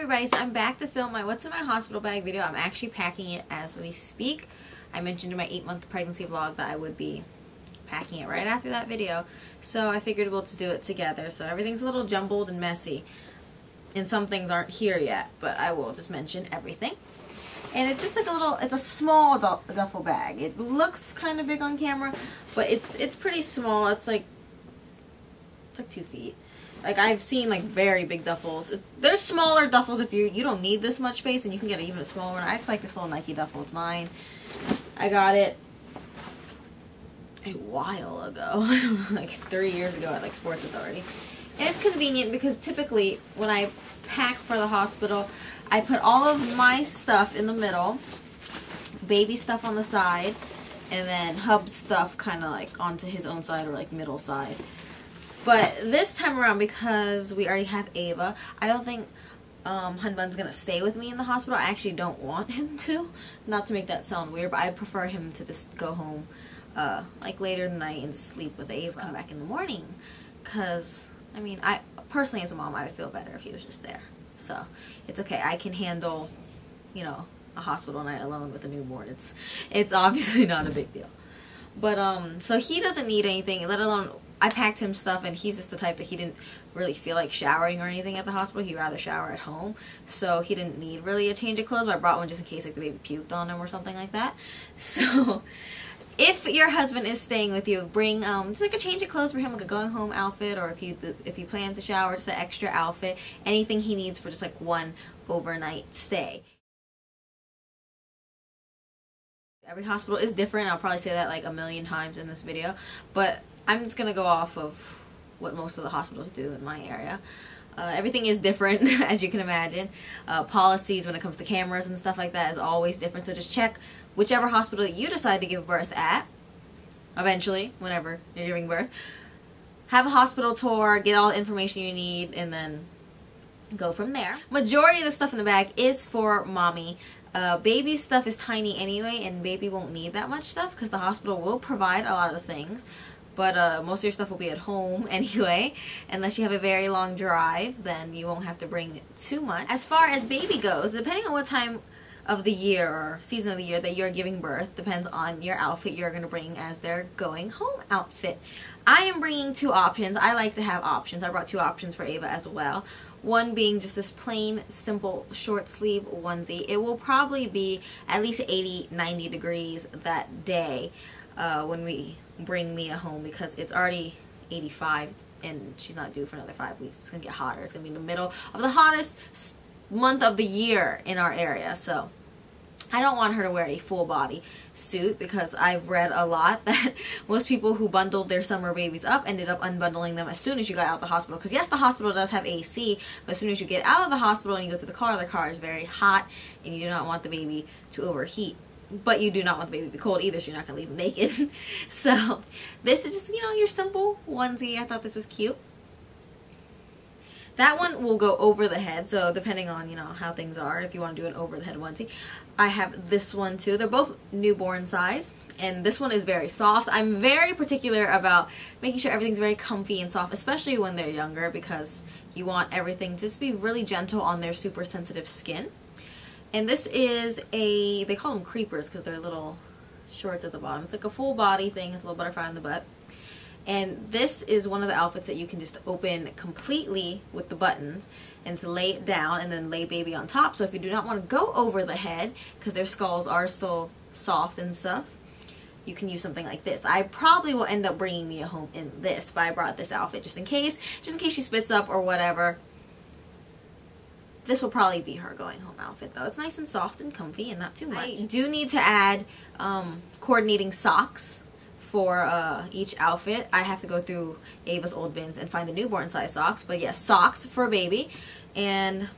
everybody, so I'm back to film my what's in my hospital bag video. I'm actually packing it as we speak. I mentioned in my 8-month pregnancy vlog that I would be packing it right after that video, so I figured we'll just do it together. So everything's a little jumbled and messy, and some things aren't here yet, but I will just mention everything. And it's just like a little, it's a small duffel bag. It looks kind of big on camera, but it's pretty small. It's like 2 feet. Like, I've seen like very big duffels. There's smaller duffels if you don't need this much space, and you can get even a smaller one. I just like this little Nike duffel. It's mine. I got it a while ago, like 3 years ago at like Sports Authority. And it's convenient because typically when I pack for the hospital, I put all of my stuff in the middle, baby stuff on the side, and then Hub's stuff kind of like onto his own side or like middle side. But this time around, because we already have Ayva, I don't think Hunbun's going to stay with me in the hospital. I actually don't want him to. Not to make that sound weird, but I prefer him to just go home like later tonight and sleep with Ayva, come back in the morning. Because, I mean, I personally as a mom, I would feel better if he was just there. So, it's okay. I can handle, you know, a hospital night alone with a newborn. It's obviously not a big deal. But, so he doesn't need anything, let alone, I packed him stuff, and he's just the type that he didn't really feel like showering or anything at the hospital. He'd rather shower at home. So he didn't need really a change of clothes, but I brought one just in case like the baby puked on him or something like that. So if your husband is staying with you, bring just like a change of clothes for him, like a going home outfit, or if he plans to shower, just an extra outfit, anything he needs for just like one overnight stay. Every hospital is different. I'll probably say that like a million times in this video, but I'm just going to go off of what most of the hospitals do in my area. Everything is different, as you can imagine. Policies when it comes to cameras and stuff like that is always different. So just check whichever hospital you decide to give birth at, eventually, whenever you're giving birth. Have a hospital tour, get all the information you need, and then go from there. Majority of the stuff in the bag is for mommy. Baby stuff is tiny anyway, and baby won't need that much stuff because the hospital will provide a lot of things. But most of your stuff will be at home anyway. Unless you have a very long drive, then you won't have to bring too much. As far as baby goes, depending on what time of the year or season of the year that you're giving birth, depends on your outfit you're going to bring as their going home outfit. I am bringing 2 options. I like to have options. I brought 2 options for Ayva as well. One being just this plain, simple, short sleeve onesie. It will probably be at least 80-90 degrees that day when we bring Mia home, because it's already 85 and she's not due for another 5 weeks. It's gonna get hotter. It's gonna be in the middle of the hottest month of the year in our area, so I don't want her to wear a full body suit, because I've read a lot that most people who bundled their summer babies up ended up unbundling them as soon as you got out of the hospital. Because yes, the hospital does have AC, but as soon as you get out of the hospital and you go to the car is very hot, and you do not want the baby to overheat. But you do not want the baby to be cold either, so you're not going to leave him naked. So this is just, you know, your simple onesie. I thought this was cute. That one will go over the head, so depending on, you know, how things are, if you want to do an over the head onesie. I have this one too. They're both newborn size, and this one is very soft. I'm very particular about making sure everything's very comfy and soft, especially when they're younger, because you want everything to just be really gentle on their super sensitive skin. And this is they call them creepers because they're little shorts at the bottom. It's like a full body thing. It's a little butterfly on the butt. And this is one of the outfits that you can just open completely with the buttons and to lay it down and then lay baby on top. So if you do not want to go over the head, because their skulls are still soft and stuff, you can use something like this. I probably will end up bringing Mia home in this, but I brought this outfit just in case she spits up or whatever. This will probably be her going home outfit though. It's nice and soft and comfy and not too much. I do need to add coordinating socks for each outfit. I have to go through Ayva's old bins and find the newborn size socks. But yes, socks for a baby. And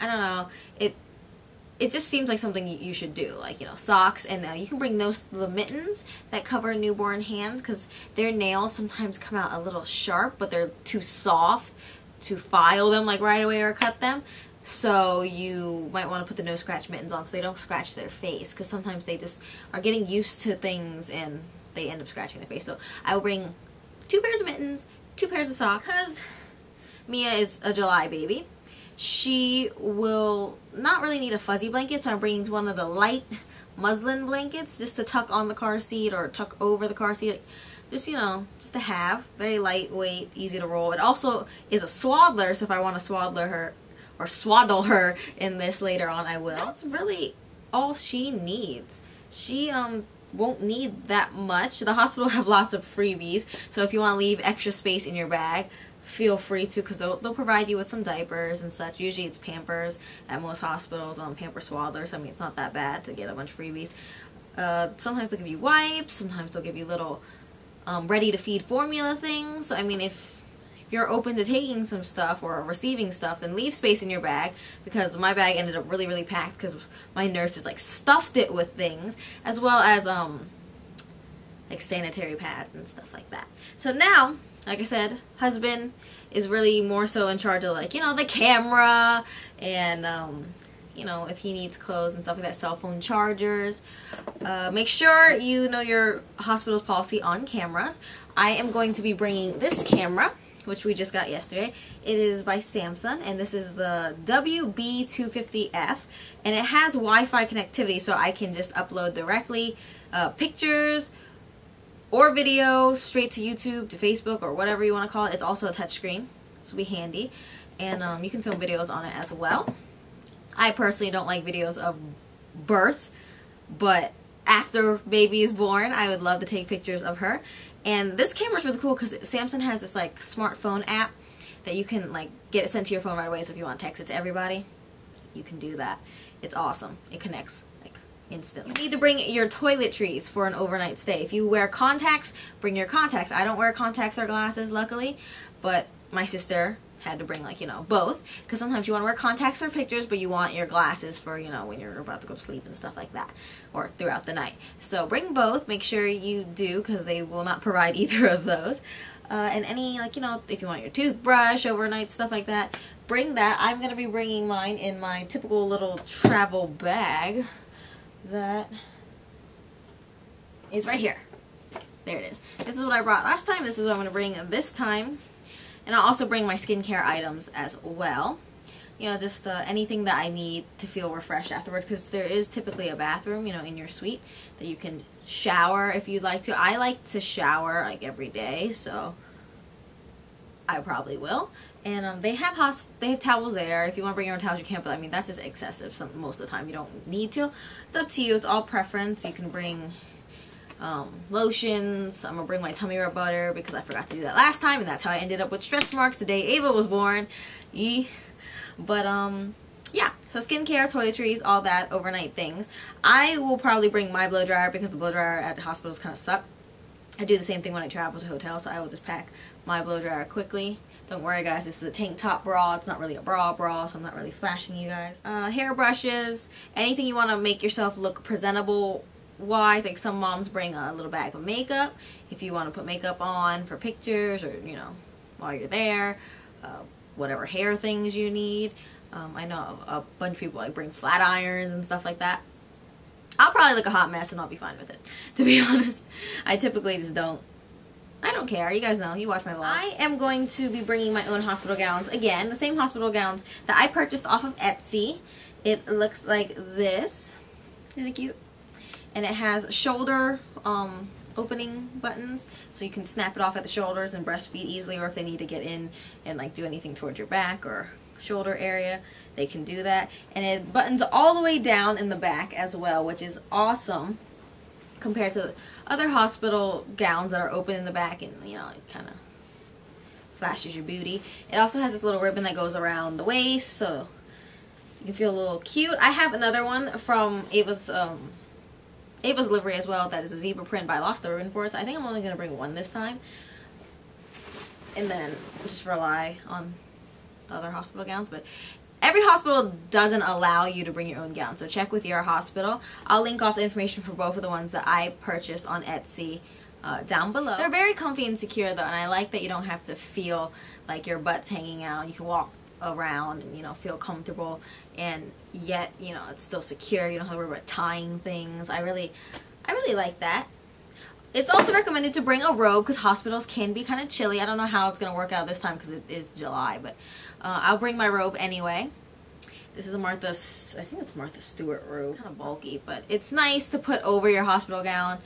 I don't know, it just seems like something you should do. Like, you know, socks, and you can bring the mittens that cover newborn hands, because their nails sometimes come out a little sharp, but they're too soft to file them like right away or cut them. So you might want to put the no scratch mittens on so they don't scratch their face, because sometimes they just are getting used to things and they end up scratching their face. So I will bring 2 pairs of mittens, 2 pairs of socks, because Mia is a July baby. she will not really need a fuzzy blanket, so I'm bringing one of the light muslin blankets just to tuck on the car seat or tuck over the car seat. Just, you know, just to have. Very lightweight, easy to roll. It also is a swaddler, so if I want to swaddle her or swaddle her in this later on, I will. That's really all she needs. She won't need that much. The hospital have lots of freebies, so if you want to leave extra space in your bag, feel free to, because they'll provide you with some diapers and such. Usually it's Pampers at most hospitals, Pamper Swaddlers. I mean, it's not that bad to get a bunch of freebies. Sometimes they'll give you wipes, sometimes they'll give you little ready-to-feed formula things. I mean, if you're open to taking some stuff or receiving stuff, then leave space in your bag, because my bag ended up really, really packed because my nurses like stuffed it with things, as well as like sanitary pads and stuff like that. So now, like I said, husband is really more so in charge of, like, you know, the camera and you know, if he needs clothes and stuff like that, cell phone chargers. Make sure you know your hospital's policy on cameras. I am going to be bringing this camera, which we just got yesterday. It is by Samsung, and this is the WB250F, and it has Wi-Fi connectivity, so I can just upload directly pictures or video straight to YouTube, to Facebook, or whatever you want to call it. It's also a touchscreen, so it'll be handy, and you can film videos on it as well. I personally don't like videos of birth, but after baby is born, I would love to take pictures of her. And this camera is really cool because Samsung has this like smartphone app that you can like get it sent to your phone right away. So if you want to text it to everybody, you can do that. It's awesome. It connects like instantly. You need to bring your toiletries for an overnight stay. If you wear contacts, bring your contacts. I don't wear contacts or glasses, luckily, but my sister had to bring, like, you know, both, because sometimes you want to wear contacts for pictures, but you want your glasses for, you know, when you're about to go to sleep and stuff like that, or throughout the night. So bring both. Make sure you do, because they will not provide either of those. And any, like, you know, if you want your toothbrush overnight, stuff like that, bring that. I'm going to be bringing mine in my typical little travel bag that is right here. There it is. This is what I brought last time. This is what I'm going to bring this time. And I'll also bring my skincare items as well. You know, just anything that I need to feel refreshed afterwards, because there is typically a bathroom, you know, in your suite that you can shower if you'd like to. I like to shower like every day, so I probably will. And they have towels there. If you want to bring your own towels, you can, but I mean, that's just excessive most of the time. You don't need to. It's up to you. It's all preference. You can bring lotions. I'm gonna bring my tummy rub butter because I forgot to do that last time, and that's how I ended up with stretch marks the day Ava was born. But yeah, so skincare, toiletries, all that overnight things. I will probably bring my blow dryer because the blow dryer at hospitals kind of suck. I do the same thing when I travel to hotels, so I will just pack my blow dryer quickly. Don't worry, guys, this is a tank top bra. It's not really a bra, so I'm not really flashing you guys. Hair brushes, anything you want to make yourself look presentable wise. Like some moms bring a little bag of makeup if you want to put makeup on for pictures, or, you know, while you're there. Whatever hair things you need. I know a bunch of people like bring flat irons and stuff like that. I'll probably look a hot mess and I'll be fine with it, to be honest. I typically just don't care. You guys know, you watch my vlogs. I am going to be bringing my own hospital gowns. Again, the same hospital gowns that I purchased off of Etsy. It looks like this. Isn't it cute? And it has shoulder opening buttons, so you can snap it off at the shoulders and breastfeed easily, or if they need to get in and like do anything towards your back or shoulder area, they can do that. And it buttons all the way down in the back as well, which is awesome compared to other hospital gowns that are open in the back and, you know, it kind of flashes your booty. It also has this little ribbon that goes around the waist, so you can feel a little cute. I have another one from Ava's livery as well that is a zebra print, but I lost the ribbon for it, so I think I'm only going to bring one this time. And then just rely on the other hospital gowns. But every hospital doesn't allow you to bring your own gown, so check with your hospital. I'll link off the information for both of the ones that I purchased on Etsy down below. They're very comfy and secure though, and I like that you don't have to feel like your butt's hanging out. You can walk around and, you know, feel comfortable, and yet, you know, it's still secure. You don't have to worry about tying things. I really like that. It's also recommended to bring a robe because hospitals can be kind of chilly. I don't know how it's going to work out this time because it is July, but I'll bring my robe anyway. This is a I think it's Martha Stewart robe. Kind of bulky, but it's nice to put over your hospital gown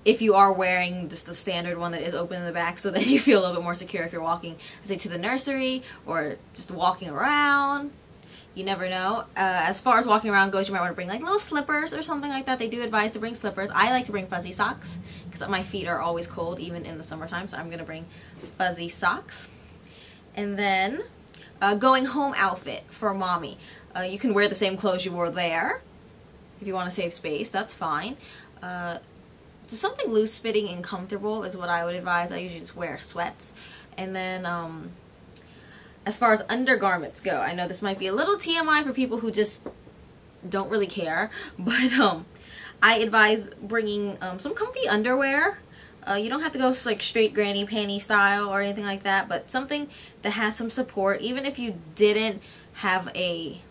if you are wearing just the standard one that is open in the back, so that you feel a little bit more secure if you're walking, say, to the nursery or just walking around. You never know. As far as walking around goes, you might want to bring like little slippers or something like that. They do advise to bring slippers. I like to bring fuzzy socks because my feet are always cold, even in the summertime, so I'm going to bring fuzzy socks. And then going home outfit for mommy. You can wear the same clothes you wore there. If you want to save space, that's fine. Just something loose fitting and comfortable is what I would advise. I usually just wear sweats. And then as far as undergarments go, I know this might be a little TMI for people who just don't really care, but I advise bringing some comfy underwear. You don't have to go like straight granny panty style or anything like that, but something that has some support. Even if you didn't have a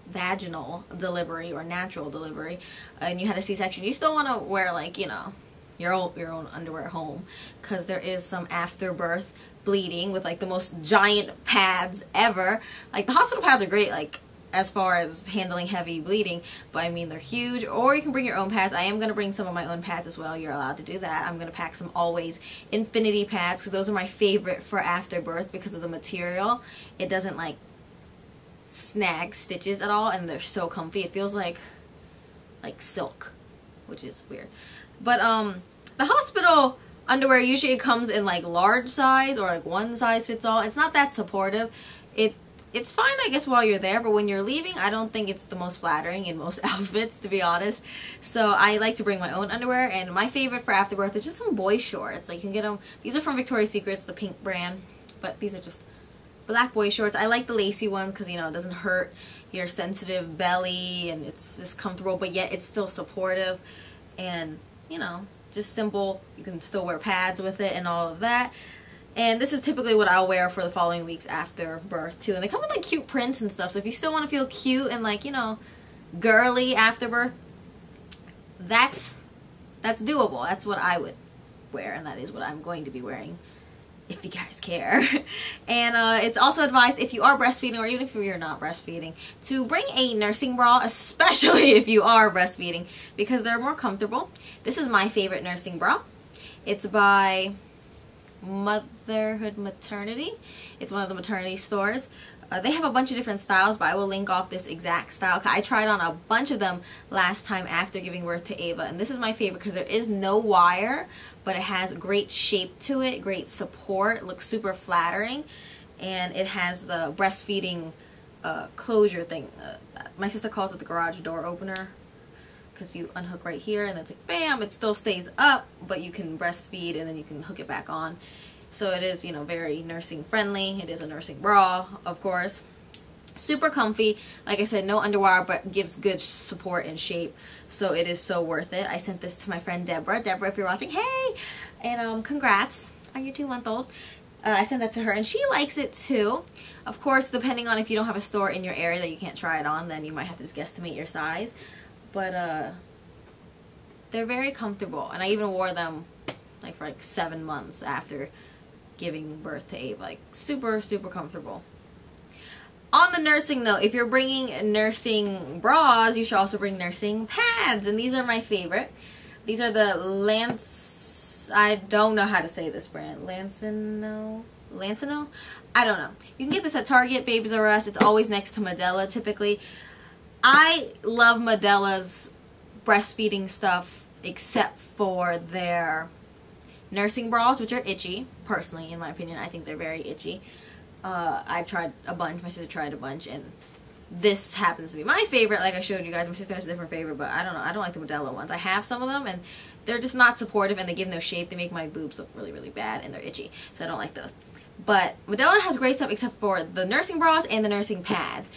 vaginal delivery or natural delivery and you had a C-section, you still want to wear, like, you know, your own underwear at home, because there is some afterbirth bleeding with like the most giant pads ever. Like, the hospital pads are great, like, as far as handling heavy bleeding, but I mean, they're huge. Or you can bring your own pads. I am going to bring some of my own pads as well. You're allowed to do that. I'm going to pack some Always Infinity pads because those are my favorite for afterbirth because of the material. It doesn't like snag stitches at all, and they're so comfy. It feels like silk, which is weird. But the hospital underwear usually comes in like large size or like one size fits all. It's not that supportive. It's fine, I guess, while you're there, but when you're leaving, I don't think it's the most flattering in most outfits, to be honest. So I like to bring my own underwear, and my favorite for afterbirth is just some boy shorts. Like, you can get them. These are from Victoria's Secret, the pink brand, but these are just black boy shorts. I like the lacy ones because, you know, it doesn't hurt your sensitive belly, and it's just comfortable, but yet it's still supportive, and, you know, just simple. You can still wear pads with it and all of that. And this is typically what I'll wear for the following weeks after birth too. And they come with like cute prints and stuff, so if you still want to feel cute and like, you know, girly after birth, that's doable. That's what I would wear, and that is what I'm going to be wearing, if you guys care. And it's also advised, if you are breastfeeding, or even if you're not breastfeeding, to bring a nursing bra, especially if you are breastfeeding, because they're more comfortable. This is my favorite nursing bra. It's by Motherhood Maternity. It's one of the maternity stores. They have a bunch of different styles, but I will link off this exact style. I tried on a bunch of them last time after giving birth to Ava, and this is my favorite because there is no wire, but it has great shape to it, great support. It looks super flattering, and it has the breastfeeding closure thing. My sister calls it the garage door opener, because you unhook right here and it's like bam, it still stays up, but you can breastfeed and then you can hook it back on. So it is, you know, very nursing friendly. It is a nursing bra, of course. Super comfy. Like I said, no underwire, but gives good support and shape. So it is so worth it. I sent this to my friend Deborah. Deborah, if you're watching, hey! And congrats on your 2-month-old. I sent that to her and she likes it too. Of course, depending on if you don't have a store in your area that you can't try it on, then you might have to just guesstimate your size. But they're very comfortable, and I even wore them like for like 7 months after giving birth to Ava. Like, super, super comfortable. On the nursing note, if you're bringing nursing bras, you should also bring nursing pads, and these are my favorite. These are the I don't know how to say this brand. Lancino? I don't know. You can get this at Target, Babies R Us. It's always next to Medela, typically. I love Medela's breastfeeding stuff, except for their nursing bras, which are itchy. Personally, in my opinion, I think they're very itchy. I've tried a bunch. My sister tried a bunch, and this happens to be my favorite. Like I showed you guys, my sister has a different favorite, but I don't know. I don't like the Medela ones. I have some of them, and they're just not supportive, and they give no shape. They make my boobs look really, really bad, and they're itchy, so I don't like those. But Medela has great stuff, except for the nursing bras and the nursing pads.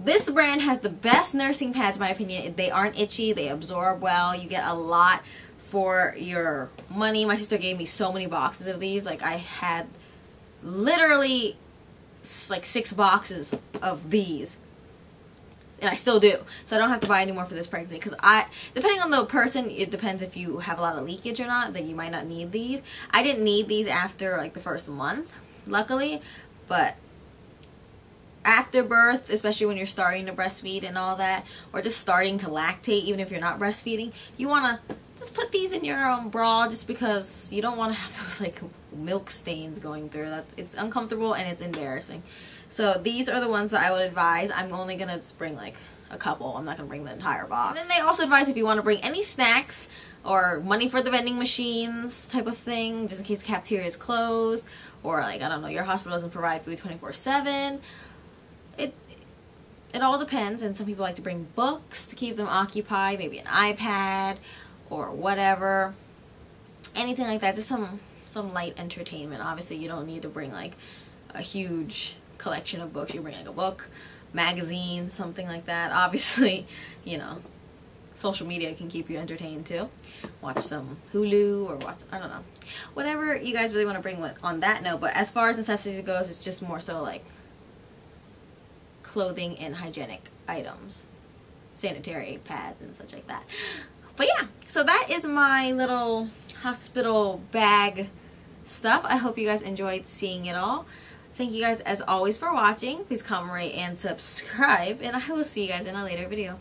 This brand has the best nursing pads, in my opinion. They aren't itchy. They absorb well. You get a lot for your money. My sister gave me so many boxes of these. Like, I had literally like 6 boxes of these. and I still do. So I don't have to buy any more for this pregnancy, because depending on the person, it depends if you have a lot of leakage or not, then you might not need these. I didn't need these after like the first month, luckily, but after birth, especially when you're starting to breastfeed and all that, or just starting to lactate, even if you're not breastfeeding, you want to just put these in your bra, just because you don't want to have those like milk stains going through. It's uncomfortable and it's embarrassing. So these are the ones that I would advise. I'm only gonna just bring like a couple. I'm not gonna bring the entire box. And then they also advise if you want to bring any snacks or money for the vending machines type of thing, just in case the cafeteria is closed, or like, I don't know, your hospital doesn't provide food 24/7. It all depends, and some people like to bring books to keep them occupied, maybe an iPad or whatever, anything like that. Just some light entertainment. Obviously you don't need to bring like a huge collection of books. You bring like a book, magazine, something like that. Obviously, you know, social media can keep you entertained too. Watch some Hulu or watch, I don't know, whatever you guys really want to bring on that note. But as far as necessities goes, it's just more so like clothing and hygienic items, sanitary pads and such like that. But yeah, so that is my little hospital bag stuff. I hope you guys enjoyed seeing it all. Thank you guys as always for watching. Please comment, rate, and subscribe, and I will see you guys in a later video.